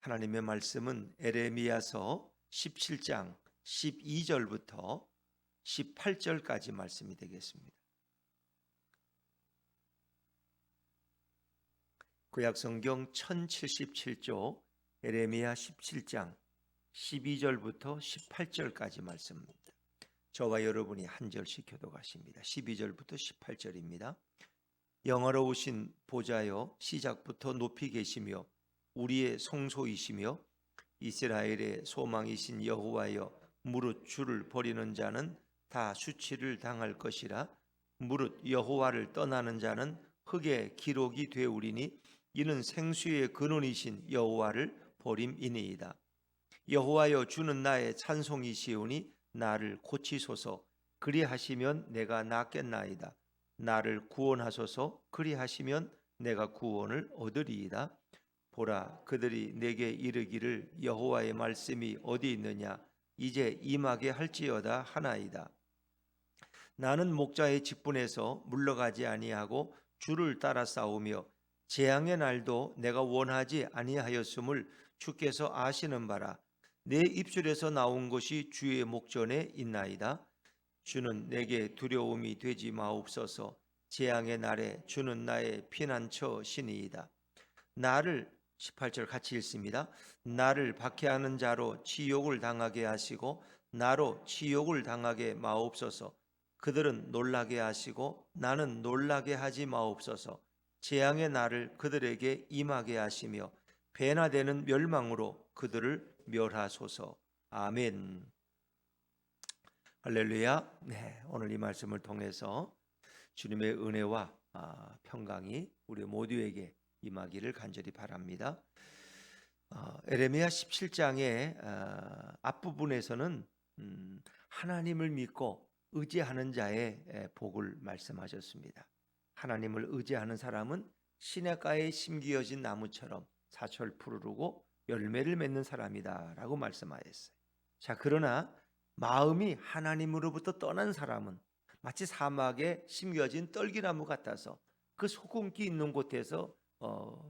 하나님의 말씀은 에레미야서 17장 12절부터 18절까지 말씀이 되겠습니다. 구약성경 1077조 에레미야 17장 12절부터 18절까지 말씀입니다. 저와 여러분이 한 절씩 교독하십니다. 12절부터 18절입니다. 영화로우신 보좌여, 시작부터 높이 계시며 우리의 송소이시며 이스라엘의 소망이신 여호와여, 무릇 주를 버리는 자는 다 수치를 당할 것이라. 무릇 여호와를 떠나는 자는 흙의 기록이 되우리니 이는 생수의 근원이신 여호와를 버림이니이다. 여호와여, 주는 나의 찬송이시오니 나를 고치소서. 그리하시면 내가 낫겠나이다. 나를 구원하소서. 그리하시면 내가 구원을 얻으리이다. 보라, 그들이 내게 이르기를 여호와의 말씀이 어디 있느냐, 이제 임하게 할지어다 하나이다. 나는 목자의 직분에서 물러가지 아니하고 주를 따라 싸우며 재앙의 날도 내가 원하지 아니하였음을 주께서 아시는 바라. 내 입술에서 나온 것이 주의 목전에 있나이다. 주는 내게 두려움이 되지 마옵소서. 재앙의 날에 주는 나의 피난처시니이다. 나를 18절 같이 읽습니다. 나를 박해하는 자로 치욕을 당하게 하시고 나로 치욕을 당하게 마옵소서. 그들은 놀라게 하시고 나는 놀라게 하지 마옵소서. 재앙의 날을 그들에게 임하게 하시며 배나 되는 멸망으로 그들을 멸하소서. 아멘. 할렐루야. 네, 오늘 이 말씀을 통해서 주님의 은혜와 평강이 우리 모두에게 임하기를 간절히 바랍니다. 에레미야 17장의 앞부분에서는 하나님을 믿고 의지하는 자의 복을 말씀하셨습니다. 하나님을 의지하는 사람은 시냇가에 심기어진 나무처럼 사철 푸르르고 열매를 맺는 사람이다 라고 말씀하셨어요. 자, 그러나 마음이 하나님으로부터 떠난 사람은 마치 사막에 심겨진 떨기나무 같아서 그 소금기 있는 곳에서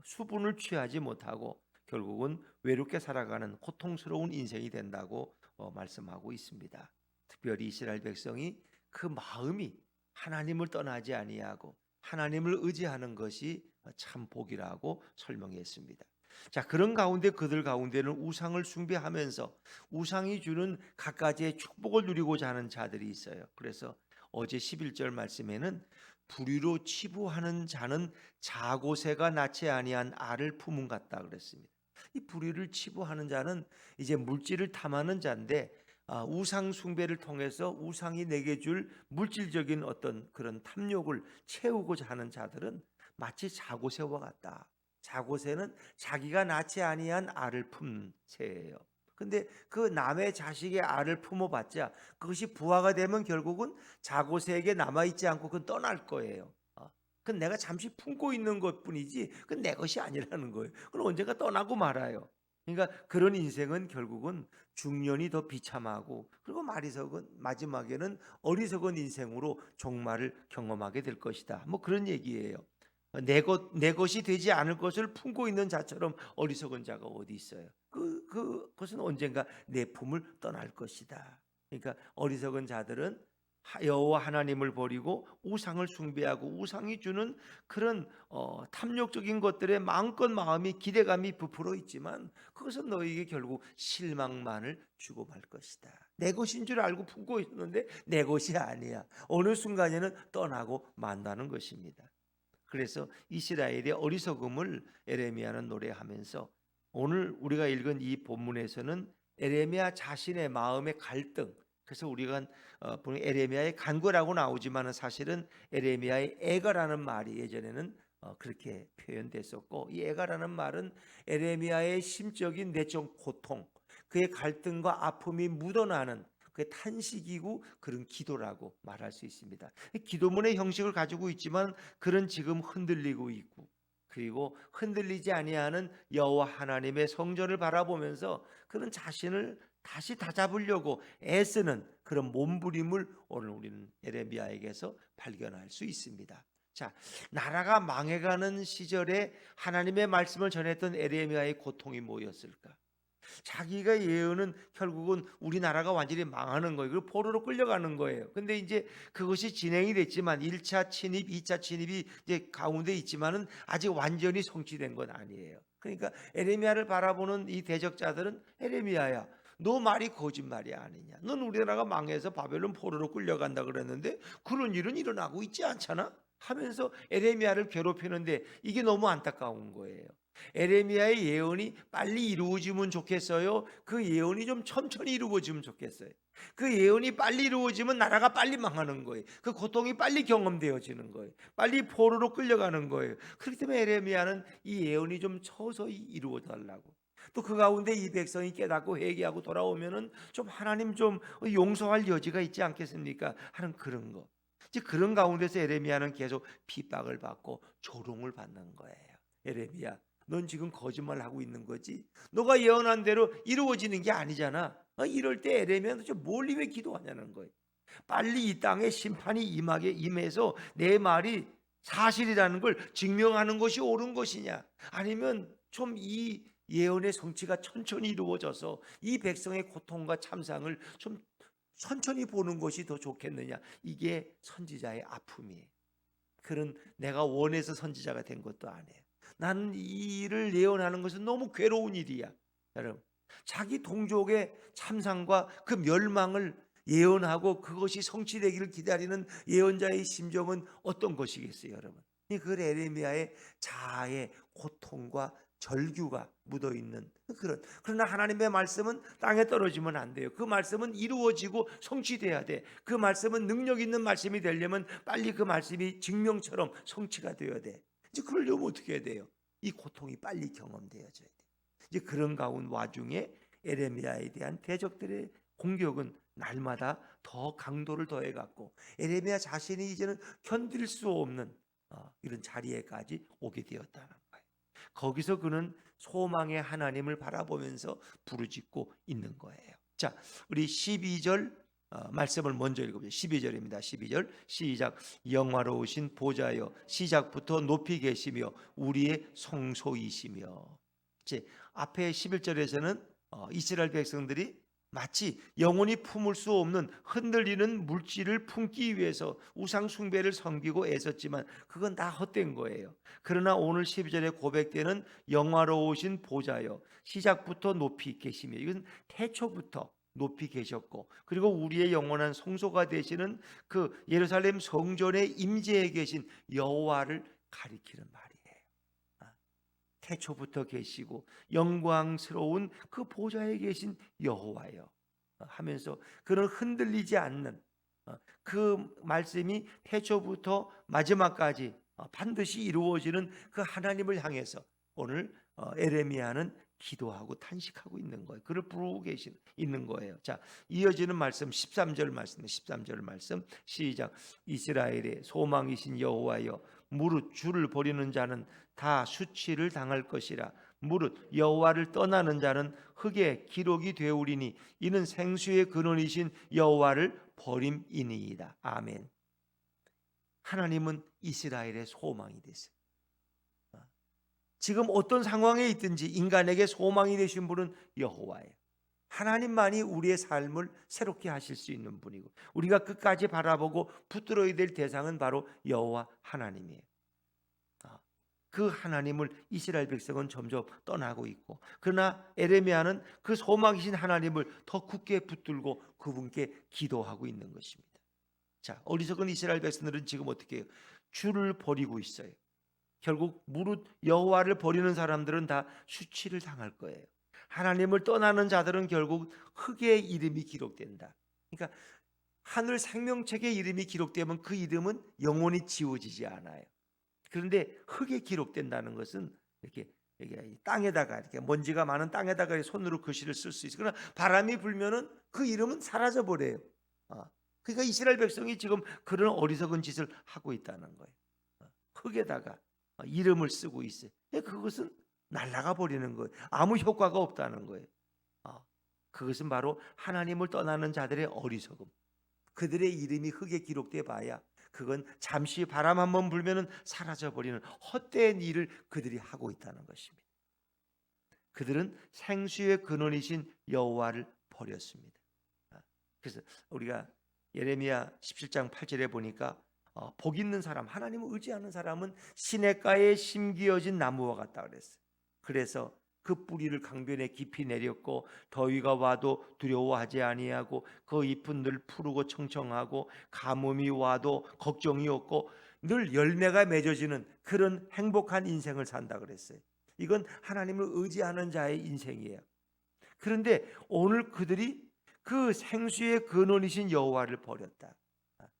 수분을 취하지 못하고 결국은 외롭게 살아가는 고통스러운 인생이 된다고 말씀하고 있습니다. 특별히 이스라엘 백성이 그 마음이 하나님을 떠나지 아니하고 하나님을 의지하는 것이 참 복이라고 설명했습니다. 자, 그런 가운데 그들 가운데는 우상을 숭배하면서 우상이 주는 갖가지의 축복을 누리고자 하는 자들이 있어요. 그래서 어제 11절 말씀에는 불의로 치부하는 자는 자고새가 낳지 아니한 알을 품은 같다 그랬습니다. 이 불의를 치부하는 자는 이제 물질을 탐하는 자인데 우상 숭배를 통해서 우상이 내게 줄 물질적인 어떤 그런 탐욕을 채우고자 하는 자들은 마치 자고새와 같다. 자고새는 자기가 낳지 아니한 알을 품는 새예요. 근데 그 남의 자식의 알을 품어봤자 그것이 부화가 되면 결국은 자고새에게 남아있지 않고 그건 떠날 거예요. 그건 내가 잠시 품고 있는 것뿐이지 그건 내 것이 아니라는 거예요. 그건 언젠가 떠나고 말아요. 그러니까 그런 인생은 결국은 중년이 더 비참하고 그리고 마지막에는 어리석은 인생으로 종말을 경험하게 될 것이다. 뭐 그런 얘기예요. 내 것이 되지 않을 것을 품고 있는 자처럼 어리석은 자가 어디 있어요. 그것은 언젠가 내 품을 떠날 것이다. 그러니까 어리석은 자들은 여호와 하나님을 버리고 우상을 숭배하고 우상이 주는 그런 탐욕적인 것들에 마음껏 마음이 기대감이 부풀어 있지만 그것은 너에게 결국 실망만을 주고 말 것이다. 내 것인 줄 알고 품고 있는데 내 것이 아니야. 어느 순간에는 떠나고 만다는 것입니다. 그래서 이스라엘의 어리석음을 에레미야는 노래하면서 오늘 우리가 읽은 이 본문에서는 에레미야 자신의 마음의 갈등, 그래서 우리가 보면 에레미야의 간구라고 나오지만 사실은 에레미야의 애가라는 말이 예전에는 그렇게 표현됐었고, 이 애가라는 말은 에레미야의 심적인 내적 고통, 그의 갈등과 아픔이 묻어나는 그 탄식이고 그런 기도라고 말할 수 있습니다. 기도문의 형식을 가지고 있지만 그런 지금 흔들리고 있고 그리고 흔들리지 아니하는 여호와 하나님의 성전을 바라보면서 그런 자신을 다시 다잡으려고 애쓰는 그런 몸부림을 오늘 우리는 에레미야에게서 발견할 수 있습니다. 자, 나라가 망해가는 시절에 하나님의 말씀을 전했던 에레미야의 고통이 뭐였을까? 자기가 예언은 결국은 우리나라가 완전히 망하는 거예요. 그리고 포로로 끌려가는 거예요. 근데 이제 그것이 진행이 됐지만 1차 침입, 2차 침입이 이제 가운데 있지만은 아직 완전히 성취된 건 아니에요. 그러니까 에레미야를 바라보는 이 대적자들은 에레미야야, 너 말이 거짓말이 아니냐? 넌 우리나라가 망해서 바벨론 포로로 끌려간다 그랬는데 그런 일은 일어나고 있지 않잖아? 하면서 에레미야를 괴롭히는데 이게 너무 안타까운 거예요. 에레미야의 예언이 빨리 이루어지면 좋겠어요? 그 예언이 좀 천천히 이루어지면 좋겠어요? 그 예언이 빨리 이루어지면 나라가 빨리 망하는 거예요. 그 고통이 빨리 경험되어지는 거예요. 빨리 포로로 끌려가는 거예요. 그렇기 때문에 에레미야는 이 예언이 좀 서서히 이루어 달라고. 또 그 가운데 이 백성이 깨닫고 회개하고 돌아오면은 좀 하나님 좀 용서할 여지가 있지 않겠습니까? 하는 그런 거. 이제 그런 가운데서 에레미야는 계속 핍박을 받고 조롱을 받는 거예요. 에레미야, 넌 지금 거짓말 하고 있는 거지? 너가 예언한 대로 이루어지는 게 아니잖아. 이럴 때 에레미야는 뭘 왜 기도하냐는 거예요. 빨리 이 땅에 심판이 임해서 내 말이 사실이라는 걸 증명하는 것이 옳은 것이냐? 아니면 좀 이 예언의 성취가 천천히 이루어져서 이 백성의 고통과 참상을 좀 천천히 보는 것이 더 좋겠느냐? 이게 선지자의 아픔이에요. 그런 내가 원해서 선지자가 된 것도 아니에요. 나는 이 일을 예언하는 것은 너무 괴로운 일이야. 여러분, 자기 동족의 참상과 그 멸망을 예언하고 그것이 성취되기를 기다리는 예언자의 심정은 어떤 것이겠어요, 여러분? 그 에레미야의 자아의 고통과 절규가 묻어 있는 그러나 하나님의 말씀은 땅에 떨어지면 안 돼요. 그 말씀은 이루어지고 성취돼야 돼. 그 말씀은 능력 있는 말씀이 되려면 빨리 그 말씀이 증명처럼 성취가 되어야 돼. 이제 그러려면 어떻게 해야 돼요? 이 고통이 빨리 경험되어져야 돼. 이제 그런 가운 와중에 에레미야에 대한 대적들의 공격은 날마다 더 강도를 더해 갖고 에레미야 자신이 이제는 견딜 수 없는 이런 자리에까지 오게 되었다는 거예요. 거기서 그는 소망의 하나님을 바라보면서 부르짖고 있는 거예요. 자, 우리 12절 말씀을 먼저 읽어보죠. 12절입니다. 12절 시작. 영화로우신 보좌여 시작부터 높이 계시며 우리의 성소이시며. 이제 앞에 11절에서는 이스라엘 백성들이 마치 영원히 품을 수 없는 흔들리는 물질을 품기 위해서 우상 숭배를 섬기고 애썼지만 그건 다 헛된 거예요. 그러나 오늘 12절에 고백되는 영화로우신 보좌여 시작부터 높이 계시며, 이건 태초부터 높이 계셨고 그리고 우리의 영원한 성소가 되시는 그 예루살렘 성전에 임재해 계신 여호와를 가리키는 말이에요. 태초부터 계시고 영광스러운 그 보좌에 계신 여호와여 하면서 그는 흔들리지 않는 그 말씀이 태초부터 마지막까지 반드시 이루어지는 그 하나님을 향해서 오늘 에레미야는 기도하고 탄식하고 있는 거예요. 그를 부르고 있는 거예요. 자, 이어지는 말씀 13절 말씀 13절 말씀 시작. 이스라엘의 소망이신 여호와여 무릇 주를 버리는 자는 다 수치를 당할 것이라. 무릇 여호와를 떠나는 자는 흙에 기록이 되오리니 이는 생수의 근원이신 여호와를 버림이니이다. 아멘. 하나님은 이스라엘의 소망이 됐어요. 지금 어떤 상황에 있든지 인간에게 소망이 되신 분은 여호와예요. 하나님만이 우리의 삶을 새롭게 하실 수 있는 분이고 우리가 끝까지 바라보고 붙들어야 될 대상은 바로 여호와 하나님이에요. 그 하나님을 이스라엘 백성은 점점 떠나고 있고 그러나 에레미야는 그 소망이신 하나님을 더 굳게 붙들고 그분께 기도하고 있는 것입니다. 자, 어리석은 이스라엘 백성들은 지금 어떻게 해요? 주를 버리고 있어요. 결국 무릇 여호와를 버리는 사람들은 다 수치를 당할 거예요. 하나님을 떠나는 자들은 결국 흙의 이름이 기록된다. 그러니까 하늘 생명책의 이름이 기록되면 그 이름은 영원히 지워지지 않아요. 그런데 흙에 기록된다는 것은 이렇게 땅에다가 이렇게 먼지가 많은 땅에다가 손으로 글씨를 쓸 수 있어요. 그러나 바람이 불면은 그 이름은 사라져 버려요. 그러니까 이스라엘 백성이 지금 그런 어리석은 짓을 하고 있다는 거예요. 흙에다가 이름을 쓰고 있어요. 그것은 날아가 버리는 거예요. 아무 효과가 없다는 거예요. 그것은 바로 하나님을 떠나는 자들의 어리석음. 그들의 이름이 흙에 기록돼 봐야 그건 잠시 바람 한번 불면은 사라져버리는 헛된 일을 그들이 하고 있다는 것입니다. 그들은 생수의 근원이신 여호와를 버렸습니다. 그래서 우리가 예레미야 17장 8절에 보니까 복 있는 사람, 하나님을 의지하는 사람은 시냇가에 심기어진 나무와 같다 그랬어요. 그래서 그 뿌리를 강변에 깊이 내렸고 더위가 와도 두려워하지 아니하고 그 잎은 늘 푸르고 청청하고 가뭄이 와도 걱정이 없고 늘 열매가 맺어지는 그런 행복한 인생을 산다 그랬어요. 이건 하나님을 의지하는 자의 인생이에요. 그런데 오늘 그들이 그 생수의 근원이신 여호와를 버렸다.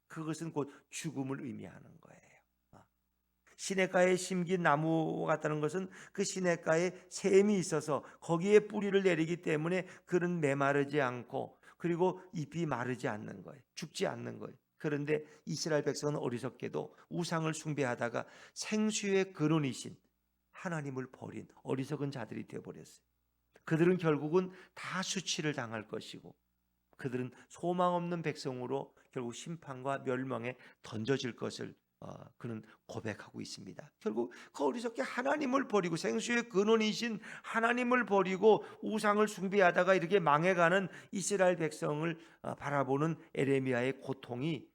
그것은 곧 죽음을 의미하는 거예요. 시냇가에 심긴 나무 같다는 것은 그 시냇가에 샘이 있어서 거기에 뿌리를 내리기 때문에 그는 메마르지 않고 그리고 잎이 마르지 않는 거예요. 죽지 않는 거예요. 그런데 이스라엘 백성은 어리석게도 우상을 숭배하다가 생수의 근원이신 하나님을 버린 어리석은 자들이 되어버렸어요. 그들은 결국은 다 수치를 당할 것이고 그들은 소망 없는 백성으로 결국 심판과 멸망에 던져질 것을 그는 고백하고 있습니다. 결국 그 어리석게 하나님을 버리고 생수의 근원이신 하나님을 버리고 우상을 숭배하다가 이렇게 망해가는 이스라엘 백성을 바라보는 에레미야의 고통이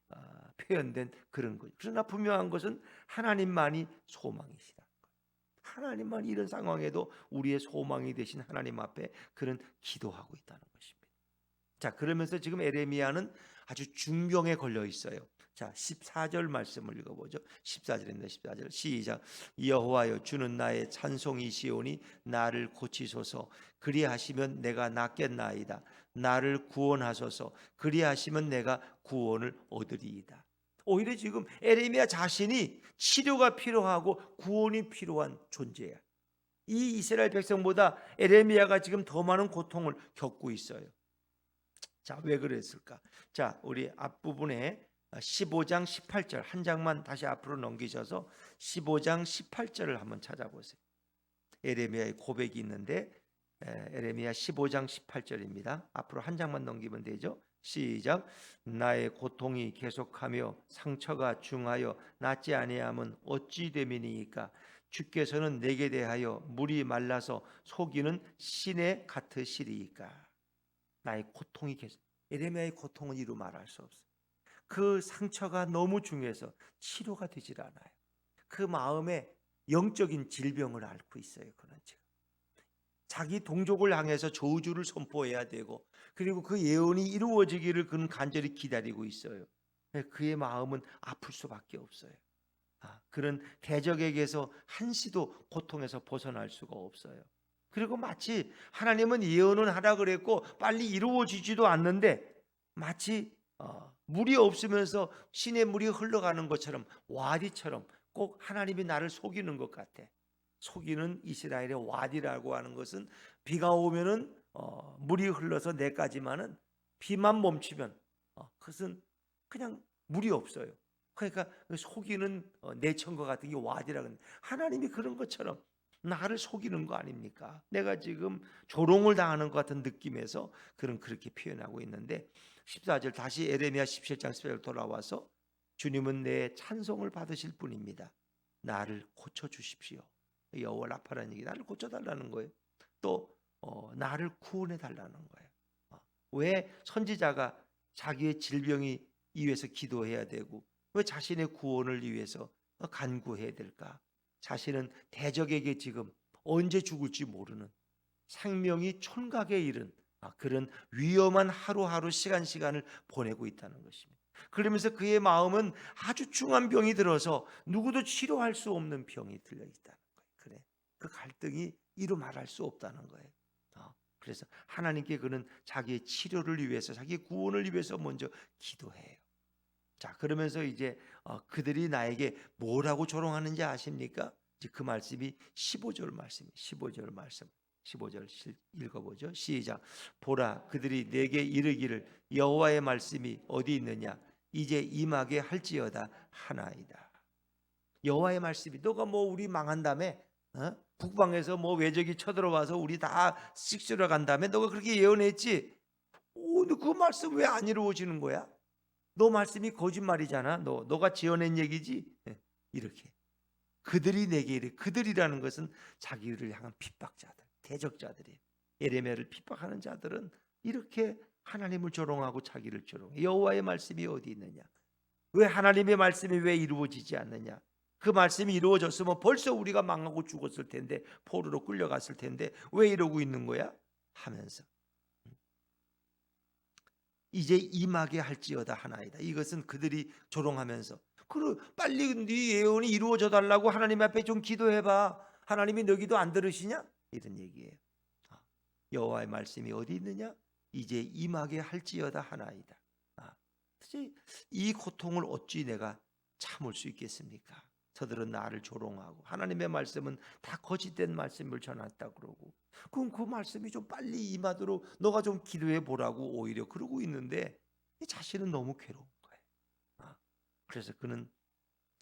표현된 그런 거죠. 그러나 분명한 것은 하나님만이 소망이시다. 하나님만 이런 상황에도 우리의 소망이 되신 하나님 앞에 그는 기도하고 있다는 것입니다. 자, 그러면서 지금 에레미야는 아주 중병에 걸려 있어요. 자, 14절 말씀을 읽어보죠. 14절입니다. 14절 시작. 여호와여 주는 나의 찬송이시오니 나를 고치소서. 그리하시면 내가 낫겠나이다. 나를 구원하소서. 그리하시면 내가 구원을 얻으리이다. 오히려 지금 에레미야 자신이 치료가 필요하고 구원이 필요한 존재야. 이 이스라엘 백성보다 에레미야가 지금 더 많은 고통을 겪고 있어요. 자, 왜 그랬을까? 자, 우리 앞부분에 15장 18절 한 장만 다시 앞으로 넘기셔서 15장 18절을 한번 찾아보세요. 에레미야의 고백이 있는데 에레미야 15장 18절입니다. 앞으로 한 장만 넘기면 되죠. 시작. 나의 고통이 계속하며 상처가 중하여 낫지 아니함은 어찌 됨이니이까. 주께서는 내게 대하여 물이 말라서 속이는 신에 같으시리이까. 나의 고통이 계속, 에레미야의 고통은 이루 말할 수 없어요. 그 상처가 너무 중해서 치료가 되질 않아요. 그 마음에 영적인 질병을 앓고 있어요. 그는 지금 자기 동족을 향해서 저주를 선포해야 되고 그리고 그 예언이 이루어지기를 그는 간절히 기다리고 있어요. 그의 마음은 아플 수밖에 없어요. 그런 대적에게서 한시도 고통에서 벗어날 수가 없어요. 그리고 마치 하나님은 예언은 하라 그랬고 빨리 이루어지지도 않는데 마치 물이 없으면서 시내 물이 흘러가는 것처럼 와디처럼 꼭 하나님이 나를 속이는 것 같아. 속이는 이스라엘의 와디라고 하는 것은 비가 오면은 물이 흘러서 내까지만은 비만 멈추면 그것은 그냥 물이 없어요. 그러니까 속이는 내천과 같은 게 와디라고 하는, 하나님이 그런 것처럼 나를 속이는 거 아닙니까? 내가 지금 조롱을 당하는 것 같은 느낌에서 그렇게 표현하고 있는데 14절 다시 에레미야 17장 14절 돌아와서 주님은 내 찬송을 받으실 분입니다. 나를 고쳐주십시오. 여호와 라파라는 얘기, 나를 고쳐달라는 거예요. 또 나를 구원해 달라는 거예요. 왜 선지자가 자기의 질병이 위해서 기도해야 되고 왜 자신의 구원을 위해서 간구해야 될까? 자신은 대적에게 지금 언제 죽을지 모르는 생명이 촌각에 이른 그런 위험한 하루하루 시간을 보내고 있다는 것입니다. 그러면서 그의 마음은 아주 중한 병이 들어서 누구도 치료할 수 없는 병이 들려 있다는 거예요. 그래, 그 갈등이 이루 말할 수 없다는 거예요. 그래서 하나님께 그는 자기의 치료를 위해서 자기의 구원을 위해서 먼저 기도해요. 자, 그러면서 이제 그들이 나에게 뭐라고 조롱하는지 아십니까? 이제 그 말씀이 15절 말씀입니다. 15절 말씀. 15절 읽어보죠. 시작. 보라, 그들이 내게 이르기를 여호와의 말씀이 어디 있느냐? 이제 임하게 할지어다 하나이다. 여호와의 말씀이, 너가 뭐 우리 망한 다음에 북방에서 뭐 외적이 쳐들어와서 우리 다 씩쓸어 간 다음에 너가 그렇게 예언했지? 그 말씀 왜 안 이루어지는 거야? 너 말씀이 거짓말이잖아. 너가 지어낸 얘기지. 이렇게 그들이 내게 이래. 그들이라는 것은 자기를 향한 핍박자들, 대적자들이에요. 예레미야를 핍박하는 자들은 이렇게 하나님을 조롱하고 자기를 조롱해. 여호와의 말씀이 어디 있느냐? 왜 하나님의 말씀이 왜 이루어지지 않느냐? 그 말씀이 이루어졌으면 벌써 우리가 망하고 죽었을 텐데, 포로로 끌려갔을 텐데 왜 이러고 있는 거야? 하면서 이제 임하게 할지어다 하나이다. 이것은 그들이 조롱하면서 그래 빨리 네 예언이 이루어져 달라고 하나님 앞에 좀 기도해봐. 하나님이 너 기도 안 들으시냐? 이런 얘기예요. 여호와의 말씀이 어디 있느냐? 이제 임하게 할지어다 하나이다. 이 고통을 어찌 내가 참을 수 있겠습니까? 저들은 나를 조롱하고 하나님의 말씀은 다 거짓된 말씀을 전했다 그러고, 그럼 그 말씀이 좀 빨리 임하도록 너가 좀 기도해 보라고 오히려 그러고 있는데 자신은 너무 괴로운 거예요. 그래서 그는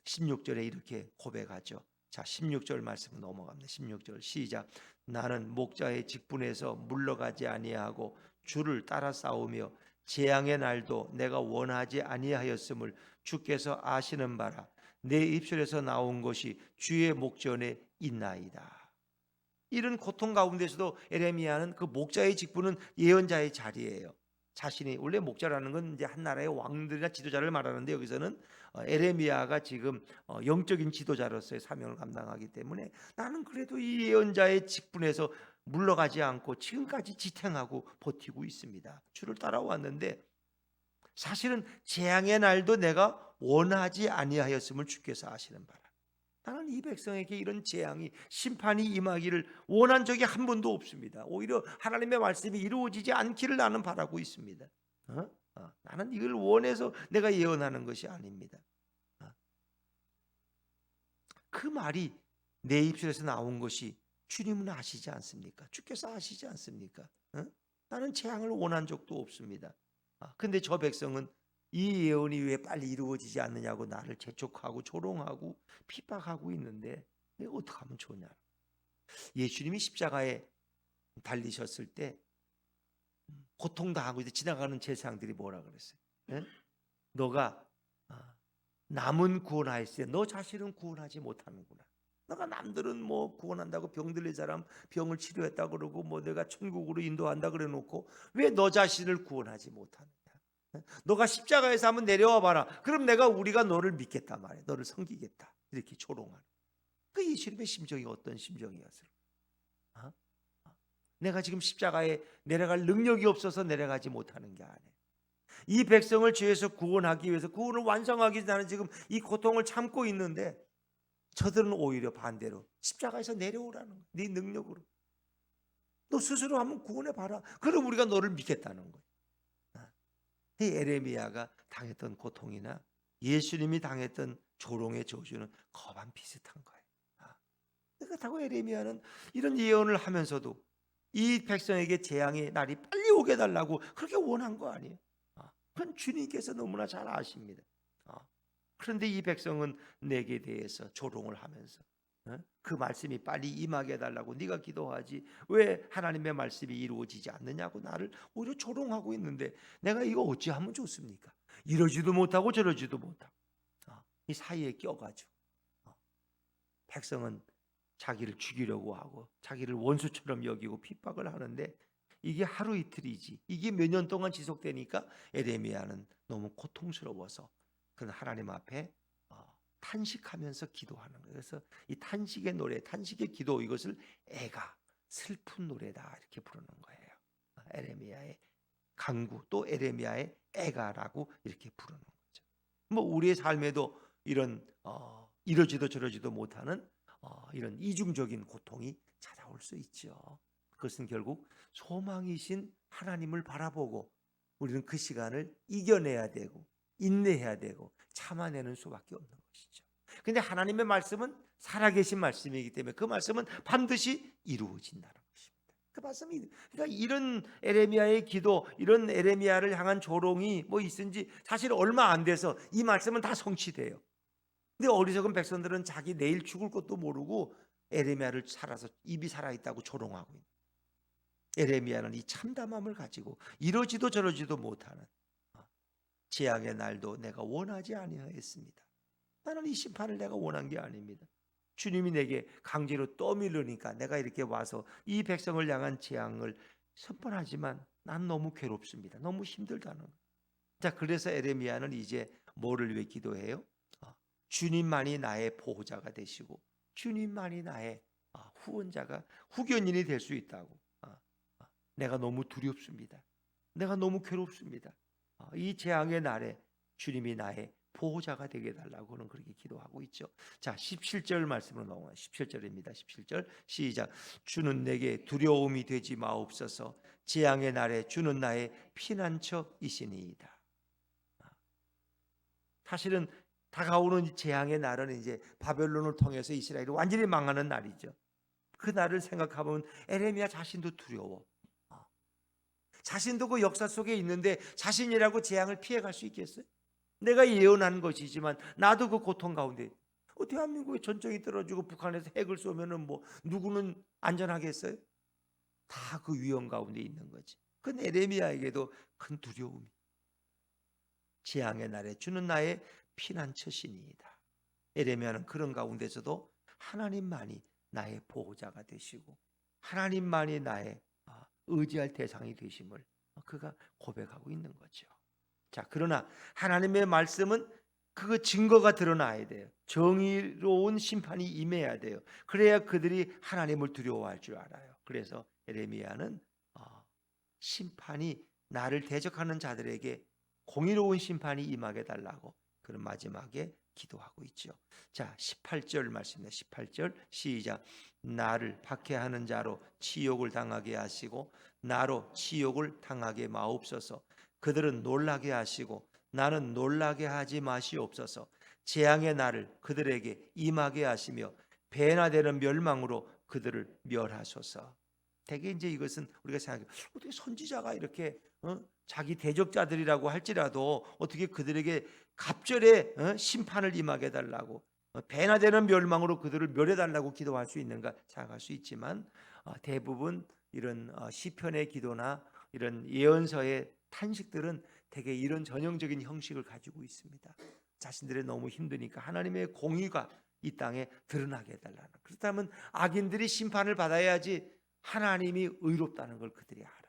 16절에 이렇게 고백하죠. 자, 16절 말씀 넘어갑니다. 16절 시작. 나는 목자의 직분에서 물러가지 아니하고 주를 따라 싸우며 재앙의 날도 내가 원하지 아니하였음을 주께서 아시는 바라. 내 입술에서 나온 것이 주의 목전에 있나이다. 이런 고통 가운데서도 에레미야는 그 목자의 직분은 예언자의 자리예요. 자신이 원래 목자라는 건 이제 한 나라의 왕들이나 지도자를 말하는데, 여기서는 에레미야가 지금 영적인 지도자로서의 사명을 감당하기 때문에 나는 그래도 이 예언자의 직분에서 물러가지 않고 지금까지 지탱하고 버티고 있습니다. 주를 따라왔는데 사실은 재앙의 날도 내가 원하지 아니하였음을 주께서 아시는 바라. 나는 이 백성에게 이런 재앙이 심판이 임하기를 원한 적이 한 번도 없습니다. 오히려 하나님의 말씀이 이루어지지 않기를 나는 바라고 있습니다. 나는 이걸 원해서 내가 예언하는 것이 아닙니다. 그 말이 내 입술에서 나온 것이 주님은 아시지 않습니까? 주께서 아시지 않습니까? 나는 재앙을 원한 적도 없습니다. 근데 저 백성은 이 예언이 왜 빨리 이루어지지 않느냐고 나를 재촉하고 조롱하고 핍박하고 있는데 내가 어떻게 하면 좋냐? 예수님이 십자가에 달리셨을 때 고통당하고 이제 지나가는 제사장들이 뭐라 그랬어요? 너가 남은 구원하였을 때 너 자신은 구원하지 못하는구나. 너가 남들은 뭐 구원한다고 병들린 사람 병을 치료했다 그러고 뭐 내가 천국으로 인도한다 그래 놓고 왜 너 자신을 구원하지 못하느냐? 너가 십자가에서 한번 내려와 봐라. 그럼 우리가 너를 믿겠다 말이야. 너를 섬기겠다. 이렇게 조롱하는. 그 예수님의 심정이 어떤 심정이었을까? 내가 지금 십자가에 내려갈 능력이 없어서 내려가지 못하는 게 아니에요. 이 백성을 죄에서 구원하기 위해서 구원을 완성하기 위해서 나는 지금 이 고통을 참고 있는데 저들은 오히려 반대로 십자가에서 내려오라는 거예요. 네 능력으로. 너 스스로 한번 구원해 봐라. 그럼 우리가 너를 믿겠다는 거예요. 이 에레미야가 당했던 고통이나 예수님이 당했던 조롱의 저주는 거반 비슷한 거예요. 그렇다고 에레미야는 이런 예언을 하면서도 이 백성에게 재앙의 날이 빨리 오게 달라고 그렇게 원한 거 아니에요. 그건 주님께서 너무나 잘 아십니다. 그런데 이 백성은 내게 대해서 조롱을 하면서 그 말씀이 빨리 임하게 해달라고 네가 기도하지 왜 하나님의 말씀이 이루어지지 않느냐고 나를 오히려 조롱하고 있는데 내가 이거 어찌하면 좋습니까? 이러지도 못하고 저러지도 못하고 이 사이에 껴가지고 백성은 자기를 죽이려고 하고 자기를 원수처럼 여기고 핍박을 하는데 이게 하루 이틀이지 이게 몇 년 동안 지속되니까 에레미야는 너무 고통스러워서 그는 하나님 앞에 탄식하면서 기도하는 거예요. 그래서 이 탄식의 노래, 탄식의 기도 이것을 애가 슬픈 노래다 이렇게 부르는 거예요. 에레미야의 간구 또 에레미야의 애가라고 이렇게 부르는 거죠. 뭐 우리의 삶에도 이런 이러지도 저러지도 못하는 이런 이중적인 고통이 찾아올 수 있죠. 그것은 결국 소망이신 하나님을 바라보고 우리는 그 시간을 이겨내야 되고 인내해야 되고 참아내는 수밖에 없는 것이죠. 근데 하나님의 말씀은 살아계신 말씀이기 때문에 그 말씀은 반드시 이루어진다는 것입니다. 그 말씀이 그러니까 이런 에레미야의 기도, 이런 에레미야를 향한 조롱이 뭐 있은지 사실 얼마 안 돼서 이 말씀은 다 성취돼요. 근데 어리석은 백성들은 자기 내일 죽을 것도 모르고 에레미야를 살아서 입이 살아있다고 조롱하고 있는. 에레미야는 이 참담함을 가지고 이러지도 저러지도 못하는 재앙의 날도 내가 원하지 아니하였습니다. 나는 이 심판을 내가 원한 게 아닙니다. 주님이 내게 강제로 떠밀으니까 내가 이렇게 와서 이 백성을 향한 재앙을 선포하지만 난 너무 괴롭습니다. 너무 힘들다는 거예요. 자, 그래서 에레미야는 이제 뭐를 위해 기도해요? 주님만이 나의 보호자가 되시고 주님만이 나의 후원자가 후견인이 될 수 있다고. 내가 너무 두렵습니다. 내가 너무 괴롭습니다. 이 재앙의 날에 주님이 나의 보호자가 되게 해달라고는 그렇게 기도하고 있죠. 자, 17절 말씀으로 넘어가요. 17절입니다. 17절 시작. 주는 내게 두려움이 되지 마옵소서. 재앙의 날에 주는 나의 피난처이시니이다. 사실은 다가오는 재앙의 날은 이제 바벨론을 통해서 이스라엘이 완전히 망하는 날이죠. 그 날을 생각하면 에레미야 자신도 두려워. 자신도 그 역사 속에 있는데 자신이라고 재앙을 피해갈 수 있겠어요? 내가 예언한 것이지만 나도 그 고통 가운데. 대한민국에 전쟁이 떨어지고 북한에서 핵을 쏘면은 뭐 누구는 안전하겠어요? 다 그 위험 가운데 있는 거지. 그 에레미야에게도 큰 두려움이. 재앙의 날에 주는 나의 피난처시니이다. 에레미야는 그런 가운데서도 하나님만이 나의 보호자가 되시고 하나님만이 나의 의지할 대상이 되심을 그가 고백하고 있는 거죠. 자, 그러나 하나님의 말씀은 그 증거가 드러나야 돼요. 정의로운 심판이 임해야 돼요. 그래야 그들이 하나님을 두려워할 줄 알아요. 그래서 에레미야는 심판이 나를 대적하는 자들에게 공의로운 심판이 임하게 달라고 그런 마지막에 기도하고 있죠. 자, 18절 말씀입니다. 18절 시작. 나를 박해하는 자로 치욕을 당하게 하시고 나로 치욕을 당하게 마옵소서. 그들은 놀라게 하시고 나는 놀라게 하지 마시옵소서. 재앙의 날을 그들에게 임하게 하시며 배나 되는 멸망으로 그들을 멸하소서. 대개 이제 이것은 우리가 생각해 어떻게 선지자가 이렇게 자기 대적자들이라고 할지라도 어떻게 그들에게 갑절의 심판을 임하게 해달라고 배나 되는 멸망으로 그들을 멸해달라고 기도할 수 있는가 생각할 수 있지만 대부분 이런 시편의 기도나 이런 예언서의 탄식들은 대개 이런 전형적인 형식을 가지고 있습니다. 자신들이 너무 힘드니까 하나님의 공의가 이 땅에 드러나게 해달라는. 그렇다면 악인들이 심판을 받아야지 하나님이 의롭다는 걸 그들이 알아요.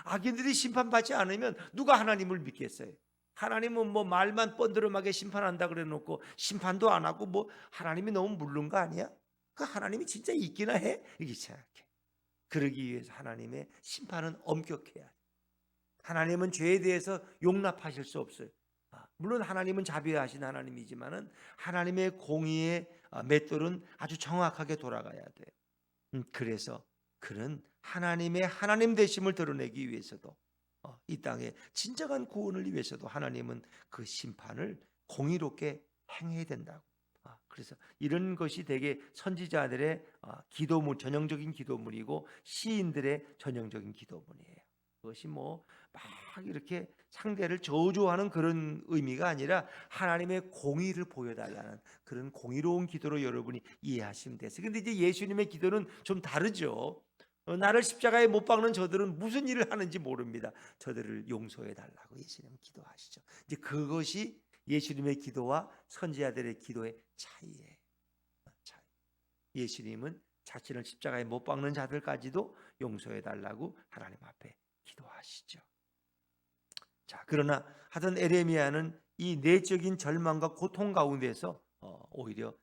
악인들이 심판받지 않으면 누가 하나님을 믿겠어요? 하나님은 뭐 말만 뻔드름하게 심판한다 그래 놓고 심판도 안 하고 뭐 하나님이 너무 물른 거 아니야? 그 하나님이 진짜 있기나 해? 이렇게 생각해. 그러기 위해서 하나님의 심판은 엄격해야 돼. 하나님은 죄에 대해서 용납하실 수 없어요. 물론 하나님은 자비하신 하나님이지만은 하나님의 공의의 맷돌은 아주 정확하게 돌아가야 돼요. 그래서 그는 하나님의 하나님 되심을 드러내기 위해서도 이 땅에 진정한 구원을 위해서도 하나님은 그 심판을 공의롭게 행해야 된다고. 그래서 이런 것이 되게 선지자들의 기도문, 전형적인 기도문이고 시인들의 전형적인 기도문이에요. 그것이 뭐 막 이렇게 상대를 저주하는 그런 의미가 아니라 하나님의 공의를 보여달라는 그런 공의로운 기도로 여러분이 이해하시면 되세요. 근데 이제 예수님의 기도는 좀 다르죠. 나를 십자가에 못 박는 저들은 무슨 일을 하는지 모릅니다. 저들을 용서해 달라고 예수님은 기도하시죠. 이제 그것이 예수님의 기도와 선지자들의 기도의 차이예요. 차이. 예수님은 자신을 십자가에 못 박는 자들까지도 용서해 달라고 하나님 앞에 기도하시죠. 자, 그러나 하던 에레미야는 이 내적인 절망과 고통 가운데서 오히려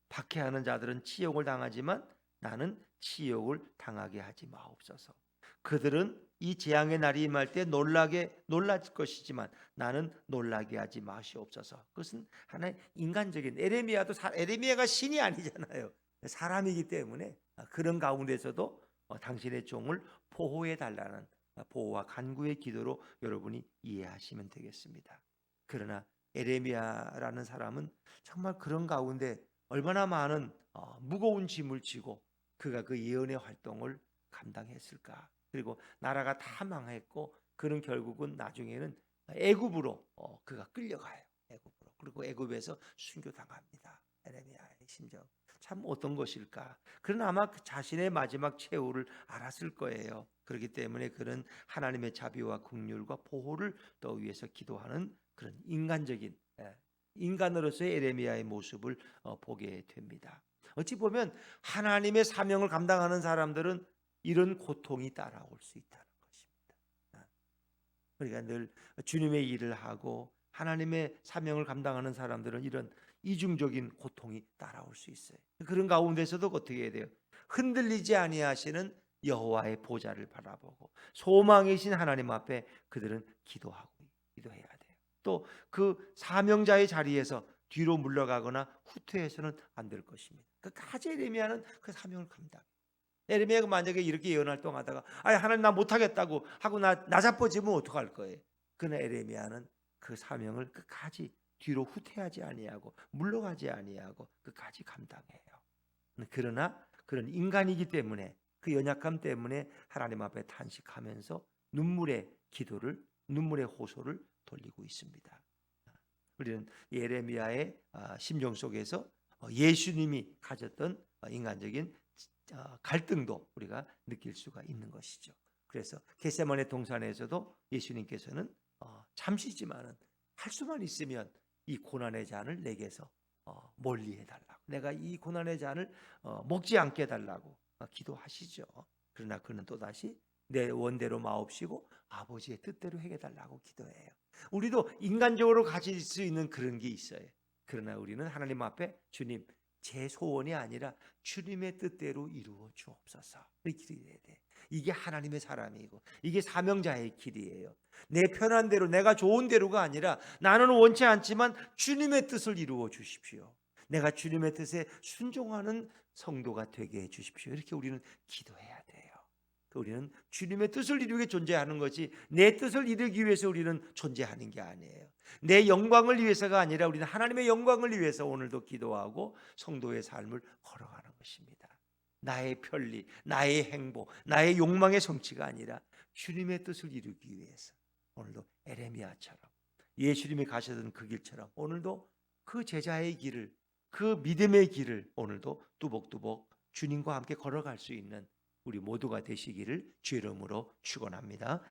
박해하는 자들은 치욕을 당하지만 나는 치욕을 당하게 하지 마옵소서. 그들은 이 재앙의 날이 임할 때 놀랄 것이지만 나는 놀라게 하지 마시옵소서. 그것은 하나의 인간적인 에레미야가 신이 아니잖아요. 사람이기 때문에 그런 가운데서도 당신의 종을 보호해 달라는 보호와 간구의 기도로 여러분이 이해하시면 되겠습니다. 그러나 에레미야라는 사람은 정말 그런 가운데 얼마나 많은 무거운 짐을 지고 그가 그 예언의 활동을 감당했을까. 그리고 나라가 다 망했고 그는 결국은 나중에는 애굽으로 그가 끌려가요. 애굽으로. 그리고 애굽에서 순교당합니다. 에레미야의 심정 참 어떤 것일까? 그는 아마 그 자신의 마지막 최후를 알았을 거예요. 그렇기 때문에 그는 하나님의 자비와 긍휼과 보호를 더 위해서 기도하는 그런 인간적인 인간으로서의 에레미야의 모습을 보게 됩니다. 어찌 보면 하나님의 사명을 감당하는 사람들은 이런 고통이 따라올 수 있다는 것입니다. 그러니까 늘 주님의 일을 하고 하나님의 사명을 감당하는 사람들은 이런 이중적인 고통이 따라올 수 있어요. 그런 가운데서도 어떻게 해야 돼요? 흔들리지 아니하시는 여호와의 보좌를 바라보고 소망이신 하나님 앞에 그들은 기도해야 돼요. 또 그 사명자의 자리에서 뒤로 물러가거나 후퇴해서는 안 될 것입니다. 끝까지 에레미야는 그 사명을 감당. 에레미야가 만약에 이렇게 예언 활동하다가 하나님 나 못하겠다고 하고 나 자빠지면 어떡할 거예요? 그러나 에레미야는 그 사명을 끝까지 뒤로 후퇴하지 아니하고 물러가지 아니하고 끝까지 감당해요. 그러나 그런 인간이기 때문에 그 연약함 때문에 하나님 앞에 탄식하면서 눈물의 호소를 돌리고 있습니다. 우리는 예레미야의 심정 속에서 예수님이 가졌던 인간적인 갈등도 우리가 느낄 수가 있는 것이죠. 그래서 겟세마네 동산에서도 예수님께서는 잠시지만은 할 수만 있으면 이 고난의 잔을 내게서 멀리 해달라고, 내가 이 고난의 잔을 먹지 않게 해달라고 기도하시죠. 그러나 그는 또다시 내 원대로 마옵시고 아버지의 뜻대로 해달라고 기도해요. 우리도 인간적으로 가질 수 있는 그런 게 있어요. 그러나 우리는 하나님 앞에 주님, 제 소원이 아니라 주님의 뜻대로 이루어 주옵소서 이렇게 기도해야 돼. 이게 하나님의 사람이고 이게 사명자의 길이에요. 내 편한 대로, 내가 좋은 대로가 아니라 나는 원치 않지만 주님의 뜻을 이루어 주십시오. 내가 주님의 뜻에 순종하는 성도가 되게 해 주십시오. 이렇게 우리는 기도해야 돼요. 우리는 주님의 뜻을 이루게 존재하는 것이 내 뜻을 이루기 위해서 우리는 존재하는 게 아니에요. 내 영광을 위해서가 아니라 우리는 하나님의 영광을 위해서 오늘도 기도하고 성도의 삶을 걸어가는 것입니다. 나의 편리, 나의 행복, 나의 욕망의 성취가 아니라 주님의 뜻을 이루기 위해서 오늘도 에레미야처럼 예수님이 가셨던 그 길처럼 오늘도 그 제자의 길을, 그 믿음의 길을 오늘도 뚜벅뚜벅 주님과 함께 걸어갈 수 있는 우리 모두가 되시기를 주의 이름으로 축원합니다.